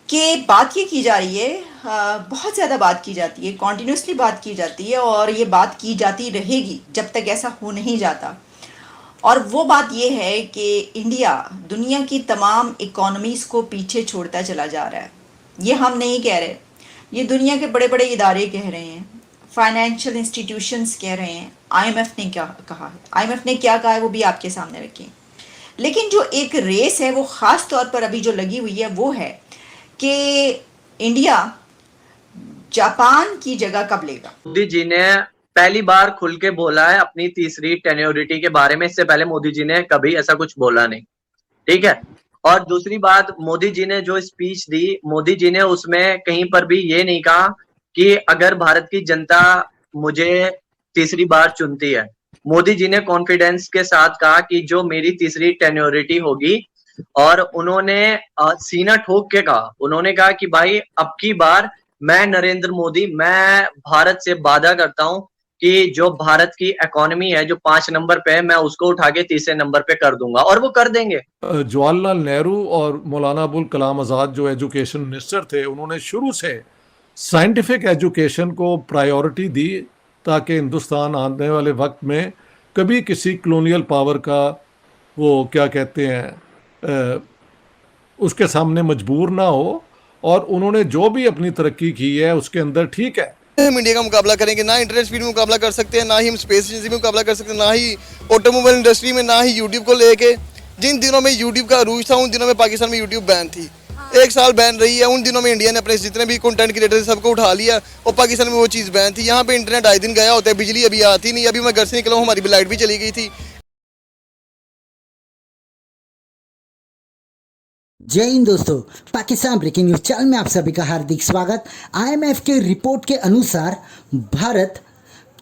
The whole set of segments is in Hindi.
कि बात ये की जा रही है, बहुत ज़्यादा बात की जाती है, कॉन्टिन्यूसली बात की जाती है और ये बात की जाती रहेगी जब तक ऐसा हो नहीं जाता। और वो बात ये है कि इंडिया दुनिया की तमाम इकोनॉमीज़ को पीछे छोड़ता चला जा रहा है। ये हम नहीं कह रहे, ये दुनिया के बड़े बड़े इदारे कह रहे हैं, फाइनेंशियल इंस्टीट्यूशंस कह रहे हैं, आईएमएफ ने क्या कहा है, आईएमएफ ने क्या कहा है वो भी आपके सामने रखें। लेकिन जो एक रेस है वो ख़ास तौर पर अभी जो लगी हुई है वो है कि इंडिया जापान की जगह कब लेगा। मोदी जी ने पहली बार खुल के बोला है अपनी तीसरी टेन्योरिटी के बारे में। इससे पहले मोदी जी ने कभी ऐसा कुछ बोला नहीं, ठीक है। और दूसरी बात, मोदी जी ने जो स्पीच दी, मोदी जी ने उसमें कहीं पर भी ये नहीं कहा कि अगर भारत की जनता मुझे तीसरी बार चुनती है। मोदी जी ने कॉन्फिडेंस के साथ कहा कि जो मेरी तीसरी टेन्योरिटी होगी, और उन्होंने सीना ठोक के कहा, उन्होंने कहा कि भाई अब की बार मैं नरेंद्र मोदी, मैं भारत से वादा करता हूं कि जो भारत की इकोनॉमी है जो 5 नंबर पे है, मैं उसको उठा के तीसरे नंबर पे कर दूंगा, और वो कर देंगे। जवाहरलाल नेहरू और मौलाना अबुल कलाम आज़ाद जो एजुकेशन मिनिस्टर थे, उन्होंने शुरू से साइंटिफिक एजुकेशन को प्रायोरिटी दी ताकि हिंदुस्तान आने वाले वक्त में कभी किसी कॉलोनियल पावर का वो क्या कहते हैं उसके सामने मजबूर ना हो। और उन्होंने जो भी अपनी तरक्की की है उसके अंदर ठीक है। हम इंडिया का मुकाबला करेंगे, ना इंटरनेट स्पीड में मुकाबला कर सकते हैं, ना ही हम स्पेस एजेंसी में मुकाबला कर सकते हैं, ना ही ऑटोमोबाइल इंडस्ट्री में, ना ही यूट्यूब को लेके। जिन दिनों में यूट्यूब का अरूज था उन दिनों में पाकिस्तान में यूट्यूब बैन थी, 1 साल बैन रही है। उन दिनों में इंडिया ने अपने जितने भी कंटेंट क्रिएटर सबको उठा लिया और पाकिस्तान में वो चीज़ बैन थी। यहाँ पे इंटरनेट आए दिन गया होता है, बिजली अभी आती नहीं। अभी मैं घर से निकला हूँ, हमारी लाइट भी चली गई थी। जय हिंद दोस्तों, पाकिस्तान ब्रेकिंग न्यूज चैनल में आप सभी का हार्दिक स्वागत। आईएमएफ के रिपोर्ट के अनुसार भारत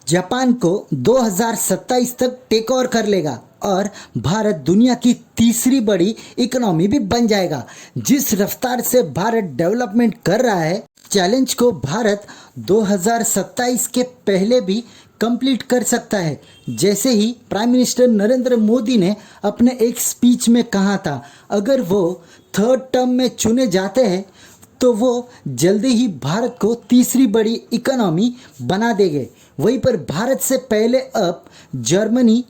जापान को 2027 तक टेक ओवर कर लेगा और भारत दुनिया की तीसरी बड़ी इकोनॉमी भी बन जाएगा। जिस रफ्तार से भारत डेवलपमेंट कर रहा है, चैलेंज को भारत 2027 के पहले भी कंप्लीट कर सकता है। जैसे ही प्राइम मिनिस्टर नरेंद्र मोदी ने अपने एक स्पीच में कहा था, अगर वो 3rd टर्म में चुने जाते हैं तो वो जल्दी ही भारत को तीसरी बड़ी इकोनॉमी बना देंगे। वहीं पर भारत से पहले अब जर्मनी,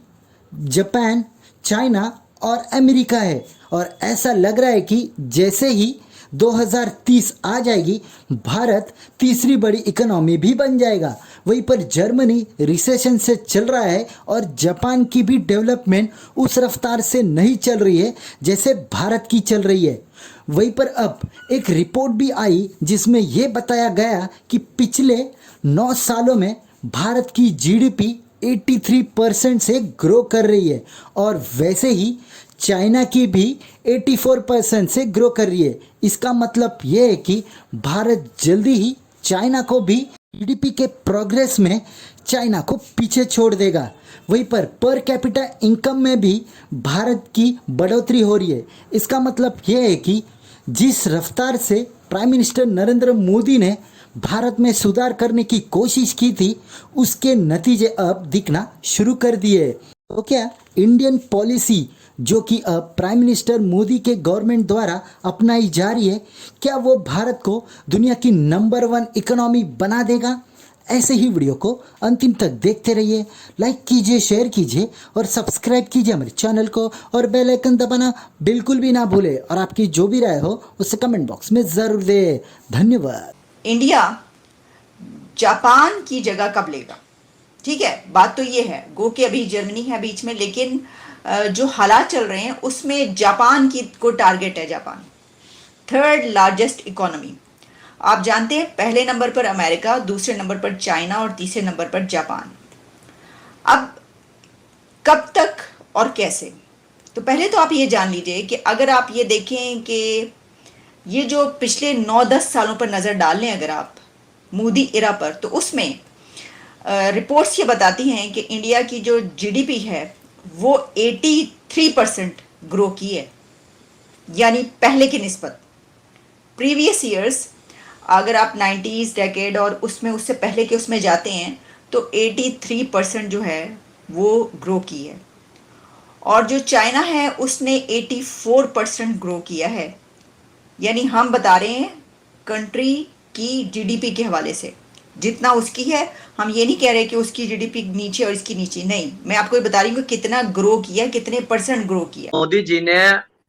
जापान, चाइना और अमेरिका है और ऐसा लग रहा है कि जैसे ही 2030 आ जाएगी, भारत तीसरी बड़ी इकोनॉमी भी बन जाएगा। वहीं पर जर्मनी रिसेशन से चल रहा है और जापान की भी डेवलपमेंट उस रफ्तार से नहीं चल रही है जैसे भारत की चल रही है। वहीं पर अब एक रिपोर्ट भी आई जिसमें यह बताया गया कि पिछले 9 सालों में भारत की जीडीपी 83% से ग्रो कर रही है और वैसे ही चाइना की भी 84% से ग्रो कर रही है। इसका मतलब यह है कि भारत जल्दी ही चाइना को भी जीडीपी के प्रोग्रेस में चाइना को पीछे छोड़ देगा। वहीं पर कैपिटा इनकम में भी भारत की बढ़ोतरी हो रही है। इसका मतलब यह है कि जिस रफ्तार से प्राइम मिनिस्टर नरेंद्र मोदी ने भारत में सुधार करने की कोशिश की थी, उसके नतीजे अब दिखना शुरू कर दिए। तो क्या इंडियन पॉलिसी जो कि अब प्राइम मिनिस्टर मोदी के गवर्नमेंट द्वारा अपनाई जा रही है, क्या वो भारत को दुनिया की नंबर 1 इकोनॉमी बना देगा? ऐसे ही वीडियो को अंतिम तक देखते रहिए, लाइक कीजिए, शेयर कीजिए और सब्सक्राइब कीजिए हमारे चैनल को और बेल आइकन दबाना बिल्कुल भी ना भूले। और आपकी जो भी राय हो उसे कमेंट बॉक्स में ज़रूर दे। धन्यवाद। इंडिया जापान की जगह कब लेगा? ठीक है, बात तो ये है गो कि अभी जर्मनी है बीच में, लेकिन जो हालात चल रहे हैं उसमें जापान की को टारगेट है। Japan 3rd largest economy. आप जानते हैं पहले नंबर पर अमेरिका, दूसरे नंबर पर चाइना और तीसरे नंबर पर जापान। अब कब तक और कैसे? तो पहले तो आप ये जान लीजिए कि अगर आप ये देखें कि ये जो पिछले 9-10 सालों पर नज़र डाल लें अगर आप मोदी इरा पर, तो उसमें रिपोर्ट्स ये बताती हैं कि इंडिया की जो जीडीपी है वो 83% ग्रो की है, यानी पहले की निस्बत। प्रीवियस ईयर्स अगर आप 90s डेकेड और उसमें उससे पहले के उसमें जाते हैं तो 83% जो है वो ग्रो की है। और जो चाइना है उसने 84% ग्रो किया है। यानी हम बता रहे हैं कंट्री की जीडीपी के हवाले से, जितना उसकी है, हम ये नहीं कह रहे कि उसकी जीडीपी नीचे और इसकी नीचे, नहीं, मैं आपको ये बता रही हूँ कि कितना ग्रो किया, कितने % ग्रो किया। मोदी जी ने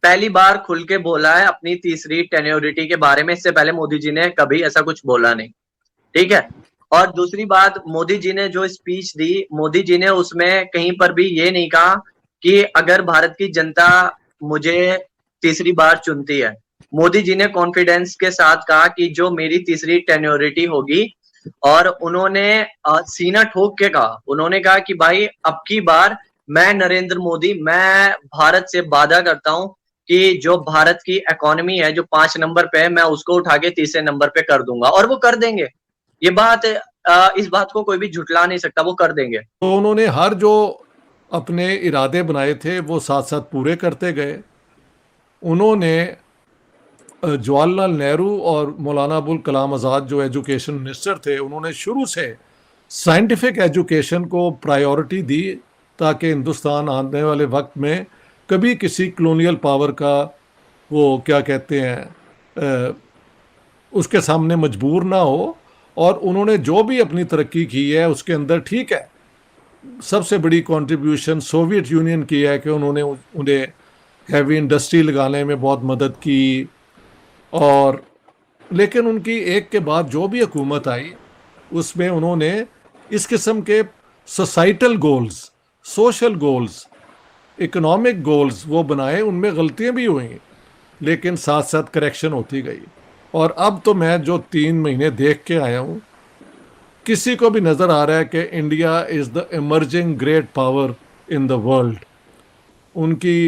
पहली बार खुल के बोला है अपनी तीसरी टेन्योरिटी के बारे में। इससे पहले मोदी जी ने कभी ऐसा कुछ बोला नहीं, ठीक है। और दूसरी बात, मोदी जी ने जो स्पीच दी, मोदी जी ने उसमें कहीं पर भी ये नहीं कहा कि अगर भारत की जनता मुझे तीसरी बार चुनती है। मोदी जी ने कॉन्फिडेंस के साथ कहा कि जो मेरी तीसरी टेन्योरिटी होगी, और उन्होंने सीना ठोक के कहा, उन्होंने कहा कि भाई अब की बार मैं नरेंद्र मोदी, मैं भारत से वादा करता हूं कि जो भारत की इकोनॉमी है जो 5 नंबर पे है, मैं उसको उठा के तीसरे नंबर पे कर दूंगा, और वो कर देंगे। ये बात इस बात को कोई भी झुटला नहीं सकता, वो कर देंगे। तो उन्होंने हर जो अपने इरादे बनाए थे वो साथ साथ पूरे करते गए। उन्होंने जवाहरलाल नेहरू और मौलाना अबुल कलाम आज़ाद जो एजुकेशन मिनिस्टर थे, उन्होंने शुरू से साइंटिफिक एजुकेशन को प्रायोरिटी दी ताकि हिंदुस्तान आने वाले वक्त में कभी किसी कॉलोनियल पावर का वो क्या कहते हैं उसके सामने मजबूर ना हो। और उन्होंने जो भी अपनी तरक्की की है उसके अंदर, ठीक है, सबसे बड़ी कंट्रीब्यूशन सोवियत यूनियन की है कि उन्होंने उन्हें हैवी इंडस्ट्री लगाने में बहुत मदद की। और लेकिन उनकी एक के बाद जो भी हुकूमत आई उसमें उन्होंने इस किस्म के societal goals, social goals, economic goals वो बनाए, उनमें गलतियां भी हुई लेकिन साथ साथ करेक्शन होती गई। और अब तो मैं जो 3 महीने देख के आया हूँ, किसी को भी नज़र आ रहा है कि India is the emerging great power in the world. उनकी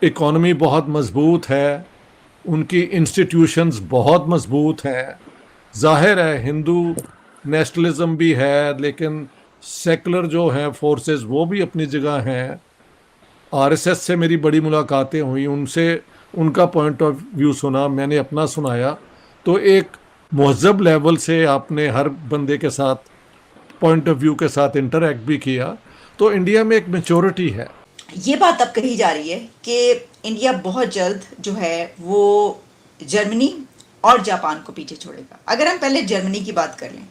इकॉनमी बहुत मजबूत है, उनकी इंस्टीट्यूशंस बहुत मजबूत हैं। जाहिर है हिंदू नेशनलिज्म भी है, लेकिन सेकुलर जो हैं फोर्सेस वो भी अपनी जगह हैं। आरएसएस से मेरी बड़ी मुलाकातें हुई, उनसे उनका पॉइंट ऑफ व्यू सुना, मैंने अपना सुनाया। तो एक महज़ब लेवल से आपने हर बंदे के साथ पॉइंट ऑफ व्यू के साथ इंटरैक्ट भी किया, तो इंडिया में एक मैच्योरिटी है। ये बात अब कही जा रही है कि इंडिया बहुत जल्द जो है वो जर्मनी और जापान को पीछे छोड़ेगा। अगर हम पहले जर्मनी की बात कर लें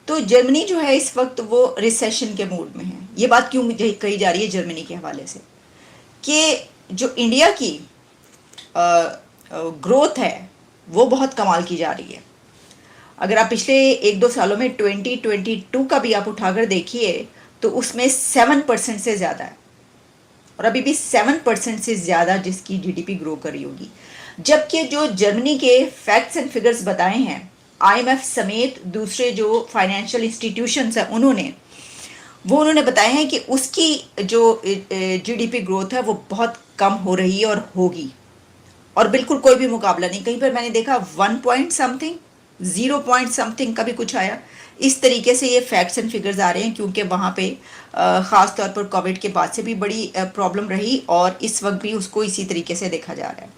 तो जर्मनी जो है इस वक्त वो रिसेशन के मूड में है। ये बात क्यों कही जा रही है जर्मनी के हवाले से कि जो इंडिया की ग्रोथ है वो बहुत कमाल की जा रही है। अगर आप पिछले 1-2 सालों में 2022 का भी आप उठाकर देखिए तो उसमें 7% से ज़्यादा है, और अभी भी 7% से ज़्यादा जिसकी जीडीपी ग्रो कर रही होगी। जबकि जो जर्मनी के फैक्ट्स एंड फिगर्स बताए हैं आईएमएफ समेत दूसरे जो फाइनेंशियल इंस्टीट्यूशंस हैं उन्होंने बताया है कि उसकी जो जीडीपी ग्रोथ है वो बहुत कम हो रही है और होगी, और बिल्कुल कोई भी मुकाबला नहीं। कहीं पर मैंने देखा 1 पॉइंट समथिंग, 0 पॉइंट समथिंग का भी कुछ आया। इस तरीके से ये फैक्ट्स एंड फिगर्स आ रहे हैं क्योंकि वहाँ पे ख़ास तौर पर कोविड के बाद से भी बड़ी प्रॉब्लम रही और इस वक्त भी उसको इसी तरीके से देखा जा रहा है।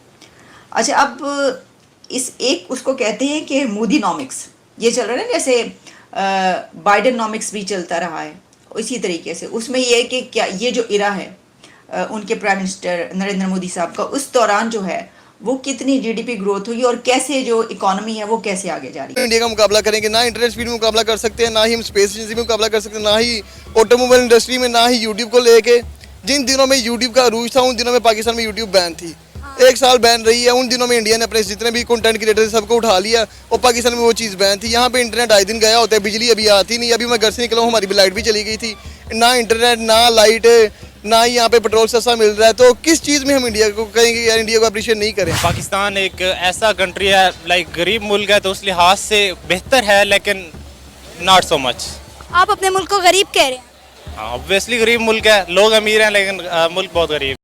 अच्छा, अब इस एक उसको कहते हैं कि मोदीनॉमिक्स, ये चल रहा है ना, जैसे बाइडेनॉमिक्स भी चलता रहा है इसी तरीके से। उसमें ये है कि क्या ये जो इरा है उनके प्राइम मिनिस्टर नरेंद्र मोदी साहब का, उस दौरान जो है वो कितनी जीडीपी ग्रोथ हुई और कैसे जो इकोनॉमी है वो कैसे आगे जा रही है। इंडिया का मुकाबला करेंगे, ना इंटरनेट स्पीड में मुकाबला कर सकते हैं, ना ही हम स्पेस एजेंसी में मुकाबला कर सकते हैं, ना ही ऑटोमोबाइल इंडस्ट्री में, ना ही यूट्यूब को लेके। जिन दिनों में यूट्यूब का अरूज था उन दिनों में पाकिस्तान में यूट्यूब बैन थी। 1 साल बैन रही है, उन दिनों में इंडिया ने अपने जितने भी कंटेंट क्रिएटर सबको उठा लिया और पाकिस्तान में वो चीज़ बैन थी। यहाँ पे इंटरनेट आए दिन गया होता है, बिजली अभी आती नहीं। अभी मैं घर से निकला हूँ, हमारी भी लाइट भी चली गई थी। ना इंटरनेट, ना लाइट, ना ही यहाँ पे पेट्रोल सस्ता मिल रहा है। तो किस चीज़ में हम इंडिया को कहेंगे यार इंडिया को अप्रिशिएट नहीं करें। पाकिस्तान एक ऐसा कंट्री है, लाइक गरीब मुल्क है, तो उस लिहाज से बेहतर है, लेकिन नॉट सो मच। आप अपने मुल्क को गरीब कह रहे हैं? ऑब्वियसली गरीब मुल्क है, लोग अमीर हैं लेकिन मुल्क बहुत गरीब।